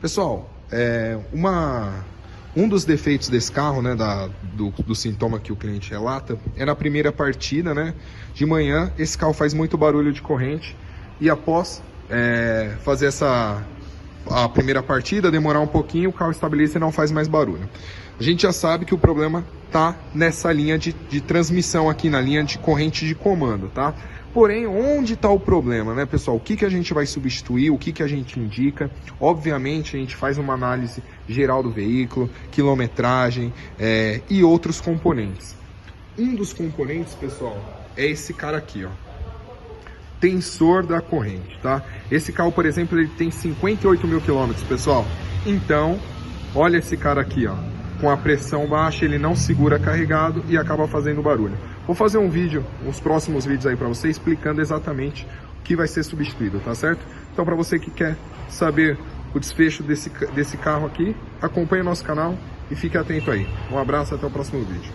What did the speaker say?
Pessoal, um dos defeitos desse carro, né, do sintoma que o cliente relata, é na primeira partida, né, de manhã, esse carro faz muito barulho de corrente e após fazer a primeira partida, demorar um pouquinho, o carro estabiliza e não faz mais barulho. A gente já sabe que o problema tá nessa linha de transmissão aqui, na linha de corrente de comando, tá? Porém, onde está o problema, né, pessoal? O que a gente vai substituir, o que a gente indica? Obviamente, a gente faz uma análise geral do veículo, quilometragem e outros componentes. Um dos componentes, pessoal, é esse cara aqui, ó. Tensor da corrente, tá? Esse carro, por exemplo, ele tem 58 mil quilômetros, pessoal. Então, olha esse cara aqui, ó. Com a pressão baixa, ele não segura carregado e acaba fazendo barulho. Vou fazer um vídeo, uns próximos vídeos aí para você, explicando exatamente o que vai ser substituído, tá certo? Então, para você que quer saber o desfecho desse carro aqui, acompanhe o nosso canal e fique atento aí. Um abraço, até o próximo vídeo.